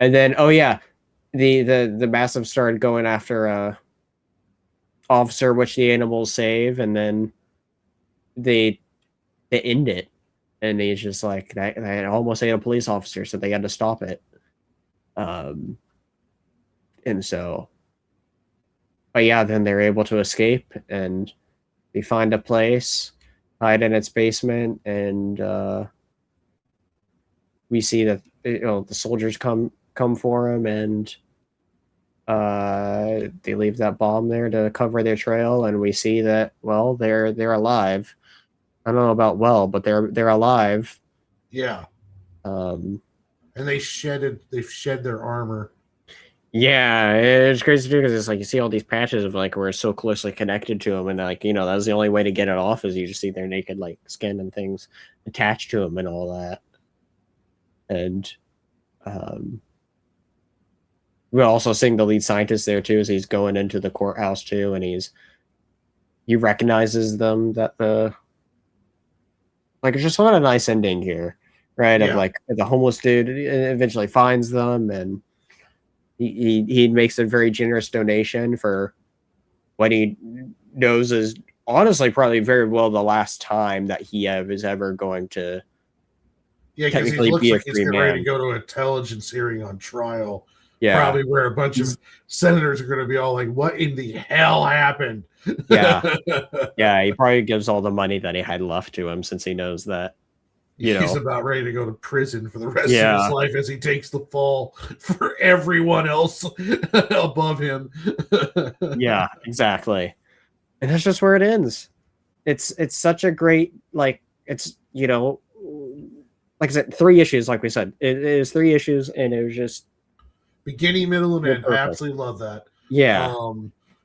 And then oh yeah, the massive started going after officer, which the animals save, and then they end it, and he's just like that almost ate a police officer, so they had to stop it. And so, but yeah, then they're able to escape, and they find a place, hide in its basement, and we see that the soldiers come for him, and they leave that bomb there to cover their trail, and we see that well they're alive. I don't know about well, but they're alive. Yeah. Um, And they've shed their armor. yeah, it's crazy too because it's like you see all these patches of like we're so closely connected to them, and like that was the only way to get it off is you just see their naked like skin and things attached to them and all that. And we're also seeing the lead scientist there too as he's going into the courthouse too, and he recognizes them that it's just what a nice ending here, right? Of Yeah. like the homeless dude eventually finds them, and he makes a very generous donation for what he knows is honestly probably very well the last time that he is ever going to Yeah, because he technically looks be a like he's free getting ready to man. go to an intelligence hearing on trial. Yeah, Probably where a bunch of senators are going to be all like, "What in the hell happened?" yeah, yeah. He probably gives all the money that he had left to him since he knows that He's about ready to go to prison for the rest of Yeah. his life as he takes the fall for everyone else above him. Yeah, exactly. And that's just where it ends. It's such a great it's like I said, 3 issues, like we said. It is 3 issues, and it was just Beginning, middle, and end. I perfect. absolutely love that. Yeah.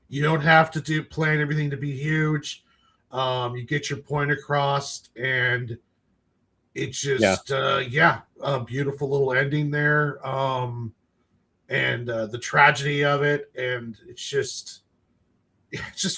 You don't have to plan everything to be huge. You get your point across, and it's just a beautiful little ending there. And the tragedy of it, and it's just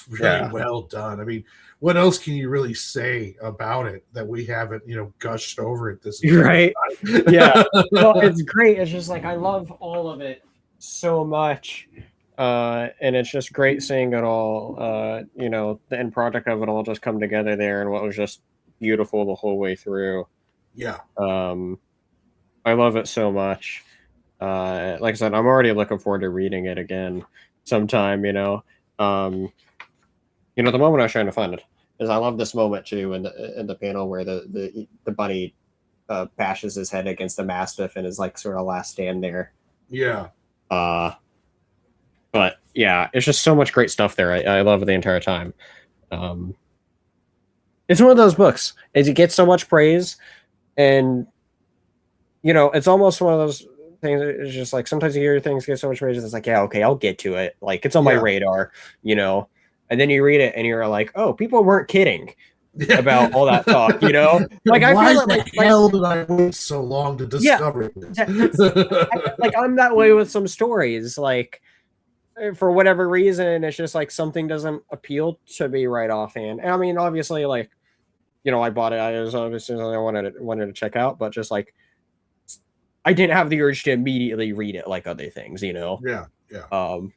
really well done. I mean, what else can you really say about it that we haven't, gushed over it this right time? Yeah. Well, it's great. It's just like I love all of it so much. And it's just great seeing it all, the end product of it all just come together there, and what was just beautiful the whole way through. Yeah. I love it so much. Like I said, I'm already looking forward to reading it again sometime, the moment I was trying to find it is I love this moment too in the panel where the bunny bashes his head against the mastiff and is like sort of last stand there. Yeah. But yeah, it's just so much great stuff there. I love it the entire time. It's one of those books. It gets so much praise, and it's almost one of those things. It's just like sometimes you hear things get so much praise, it's like, yeah, okay, I'll get to it. Like it's on my radar, and then you read it and you're like, oh, people weren't kidding Yeah. about all that talk, you know? Like I Why feel the like hell did I wait so long to discover this? like I'm that way with some stories. Like for whatever reason, it's just like something doesn't appeal to me right offhand. And I mean, obviously, like, you know, I bought it. I was obviously I wanted to check out, but just like I didn't have the urge to immediately read it like other things, you know. Yeah.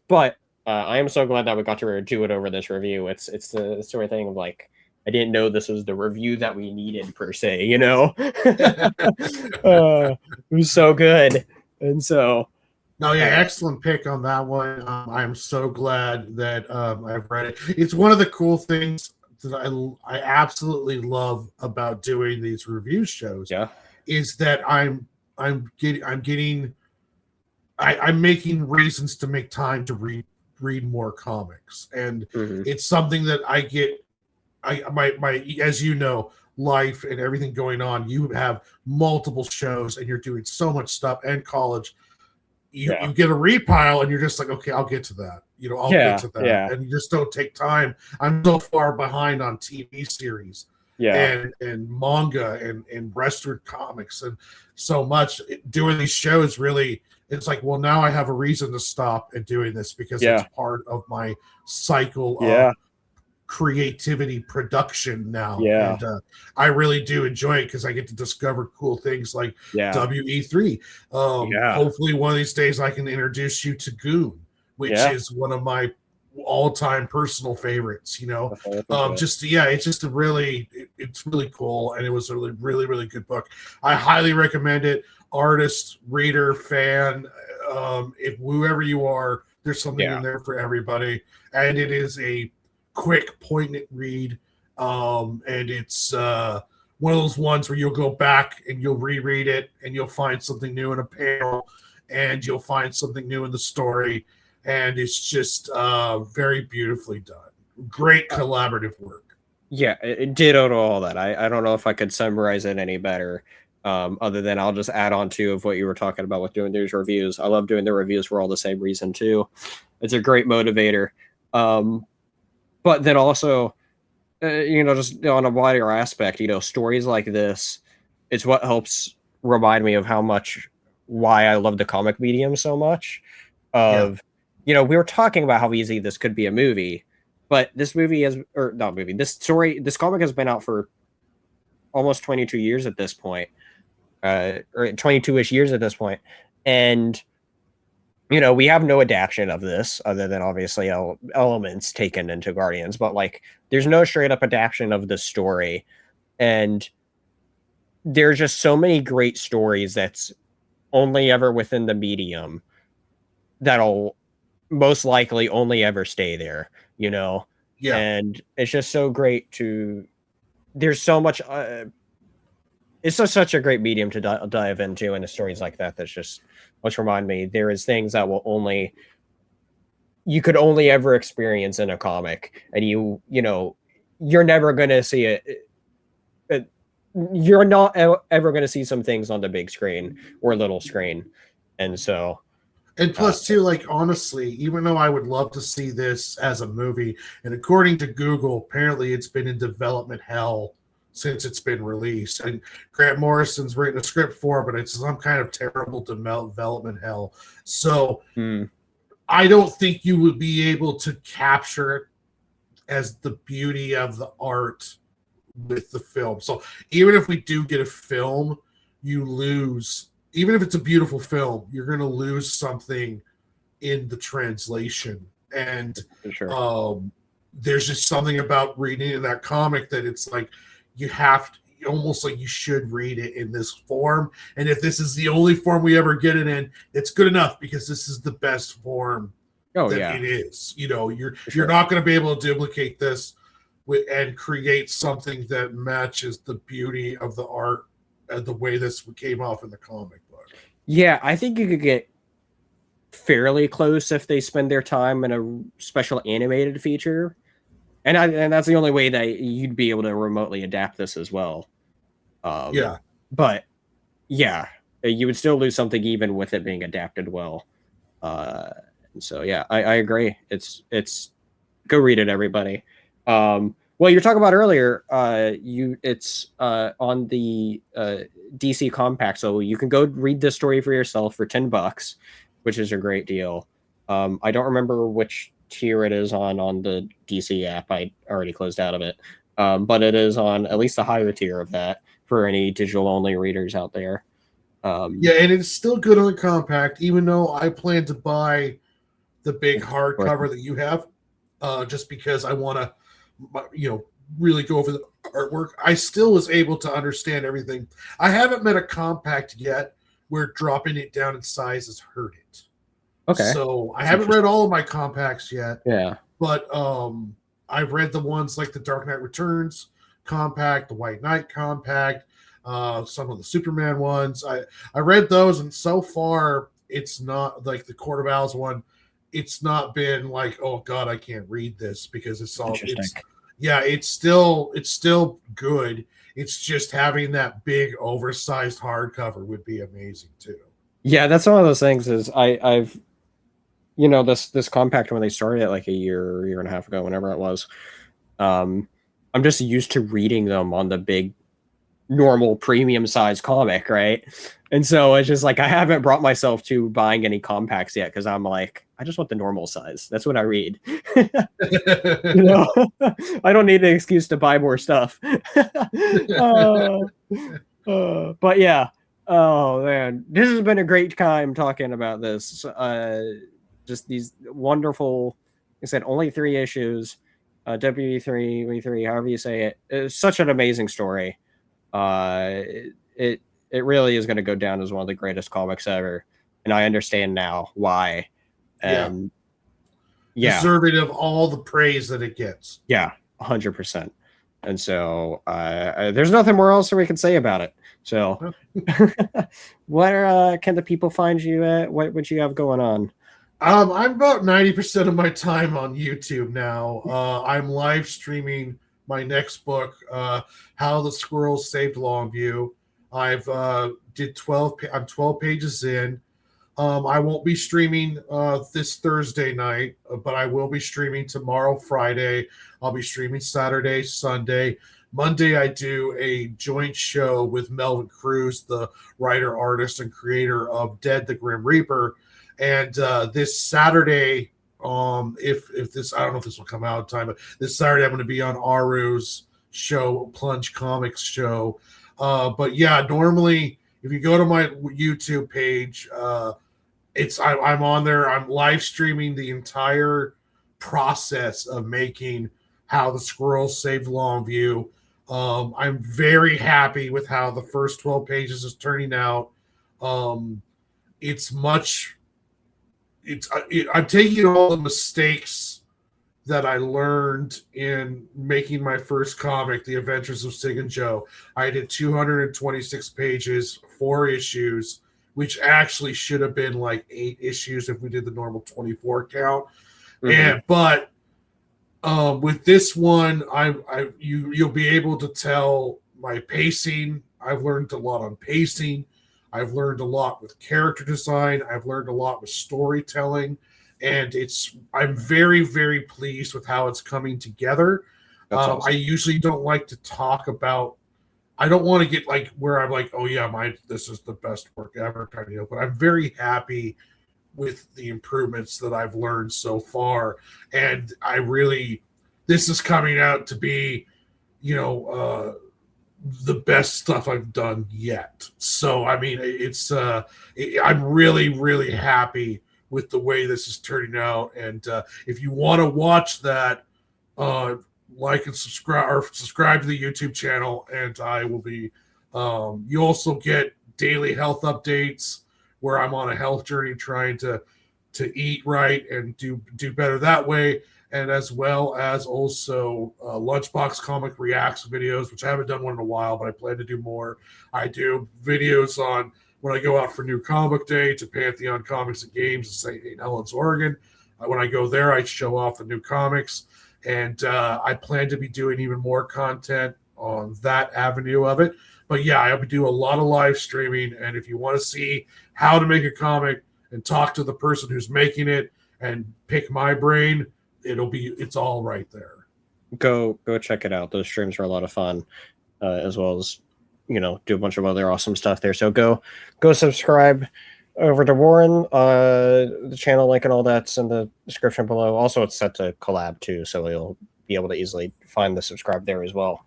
But I am so glad that we got to do it over this review. It's the sort of thing of like I didn't know this was the review that we needed per se, you know. It was so good, and so. No, yeah, excellent pick on that one. I'm so glad that I've read it. It's one of the cool things that I absolutely love about doing these review shows. Yeah, is that I'm making reasons to make time to read more comics, and it's something that I get. My as you know, life and everything going on. You have multiple shows, and you're doing so much stuff, and college. You get a read pile and you're just like, okay, I'll get to that. You know, I'll get to that. Yeah. And you just don't take time. I'm so far behind on TV series and manga and Western comics and so much. Doing these shows really, it's like, well, now I have a reason to stop and doing this because it's part of my cycle of creativity production now. And I really do enjoy it because I get to discover cool things like WE3. Hopefully one of these days I can introduce you to Goon, which is one of my all-time personal favorites, you know. It's just it's really cool, and it was a really, really good book. I highly recommend it. Artist, reader, fan, if whoever you are, there's something in there for everybody. And it is a quick, poignant read, and it's one of those ones where you'll go back and you'll reread it and you'll find something new in a panel and you'll find something new in the story, and it's just very beautifully done. Great collaborative work. It ditto to all that. I don't know if I could summarize it any better, other than I'll just add on to of what you were talking about with doing these reviews. I love doing the reviews for all the same reason too. It's a great motivator. But then also, just on a wider aspect, stories like this, it's what helps remind me of why I love the comic medium so much. We were talking about how easy this could be a movie, but this comic has been out for almost 22 years at this point, or 22-ish years at this point. And we have no adaptation of this other than obviously elements taken into Guardians, but like there's no straight up adaptation of the story. And there's just so many great stories that's only ever within the medium that'll most likely only ever stay there, and it's just so great there's so much, it's such a great medium to dive into, and the stories like that that's just which remind me there is things that you could only ever experience in a comic, and you're never going to see it. You're not ever going to see some things on the big screen or little screen. And so, and plus too, like, honestly, even though I would love to see this as a movie, and according to Google, apparently it's been in development hell since it's been released, and Grant Morrison's written a script for it, but it's some kind of terrible development hell. So I don't think you would be able to capture it as the beauty of the art with the film. So even if we do get a film, you lose. Even if it's a beautiful film, you're going to lose something in the translation. And there's just something about reading in that comic that it's like, you have to, almost like you should read it in this form. And if this is the only form we ever get it in, it's good enough because this is the best form it is. You're not going to be able to duplicate this and create something that matches the beauty of the art and the way this came off in the comic book. Yeah, I think you could get fairly close if they spend their time in a special animated feature. And that's the only way that you'd be able to remotely adapt this as well. But you would still lose something even with it being adapted well. So I agree. It's Go read it, everybody. Well, you're talking about earlier. It's on the DC Compact, so you can go read this story for yourself for $10, which is a great deal. I don't remember which tier it is on the DC app. I already closed out of it, but it is on at least the higher tier of that for any digital only readers out there. Yeah, and it's still good on the compact, even though I plan to buy the big hardcover that you have, just because I want to, really go over the artwork. I still was able to understand everything. I haven't met a compact yet where dropping it down in size has hurt it. Okay. So I haven't read all of my compacts yet. Yeah. But I've read the ones like the Dark Knight Returns compact, the White Knight compact, some of the Superman ones. I read those, and so far it's not like the Court of Owls one. It's not been like, oh God, I can't read this, because it's still good. It's just having that big oversized hardcover would be amazing too. Yeah, that's one of those things. Is I've this compact, when they started it like a year and a half ago, whenever it was, I'm just used to reading them on the big normal premium size comic, right? And so it's just like I haven't brought myself to buying any compacts yet, because I'm like, I just want the normal size. That's what I read. I don't need an excuse to buy more stuff. But yeah, oh man, this has been a great time talking about this. Just these wonderful, like I said, only 3 issues. WE3, however you say it. It's such an amazing story. It really is going to go down as one of the greatest comics ever, and I understand now why. And deserving of all the praise that it gets. Yeah, 100%. And so there's nothing more else that we can say about it. So where can the people find you at? What you have going on? I'm about 90% of my time on YouTube now. I'm live streaming my next book, How the Squirrels Saved Longview. I'm 12 pages in. I won't be streaming this Thursday night, but I will be streaming tomorrow, Friday. I'll be streaming Saturday, Sunday. Monday, I do a joint show with Melvin Cruz, the writer, artist, and creator of Dead the Grim Reaper. And this Saturday, if this, I don't know if this will come out in time, but this Saturday I'm going to be on Aru's show, Plunge Comics show. But yeah, normally if you go to my YouTube page, I'm on there. I'm live streaming the entire process of making How the Squirrels Saved Longview. I'm very happy with how the first 12 pages is turning out. I'm taking all the mistakes that I learned in making my first comic, The Adventures of Sig and Joe. I did 226 pages, 4 issues, which actually should have been like 8 issues if we did the normal 24 count. But with this one, you'll be able to tell my pacing. I've learned a lot on pacing. I've learned a lot with character design. I've learned a lot with storytelling, and I'm very, very pleased with how it's coming together. Awesome. I usually don't like to talk about. I don't want to get like where I'm like, oh yeah, this is the best work ever kind of deal. But I'm very happy with the improvements that I've learned so far, and this is coming out to be, the best stuff I've done yet. So I mean, I'm really, really happy with the way this is turning out. And if you want to watch that, like and subscribe to the YouTube channel, and I will be. You also get daily health updates where I'm on a health journey trying to eat right and do better that way. And as well as also Lunchbox Comic Reacts videos, which I haven't done one in a while, but I plan to do more. I do videos on when I go out for New Comic Day to Pantheon Comics and Games in St. Helens, Oregon. When I go there, I show off the new comics. And I plan to be doing even more content on that avenue of it. But yeah, I'll be doing a lot of live streaming. And if you want to see how to make a comic and talk to the person who's making it and pick my brain, it's all right there. Go check it out. Those streams are a lot of fun, as well as do a bunch of other awesome stuff there. So go subscribe over to Warren. The channel link and all that's in the description below. Also, it's set to collab too, so you'll be able to easily find the subscribe there as well.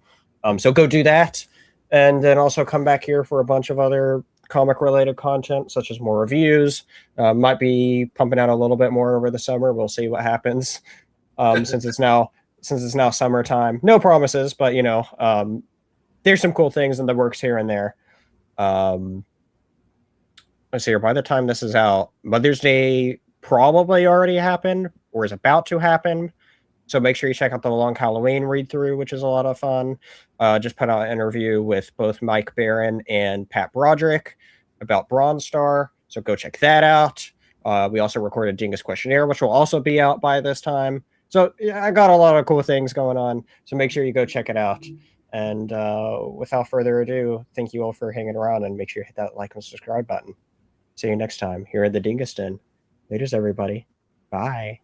So go do that, and then also come back here for a bunch of other comic related content, such as more reviews. Might be pumping out a little bit more over the summer. We'll see what happens. Since it's now summertime, no promises, but there's some cool things in the works here and there. Let's see here. By the time this is out, Mother's Day probably already happened or is about to happen. So make sure you check out the Long Halloween read through, which is a lot of fun. Just put out an interview with both Mike Barron and Pat Broderick about Bronze Star. So go check that out. We also recorded Dingus Questionnaire, which will also be out by this time. So yeah, I got a lot of cool things going on. So make sure you go check it out. And without further ado, thank you all for hanging around, and make sure you hit that like and subscribe button. See you next time here at the Dingus Den. Laters, everybody. Bye.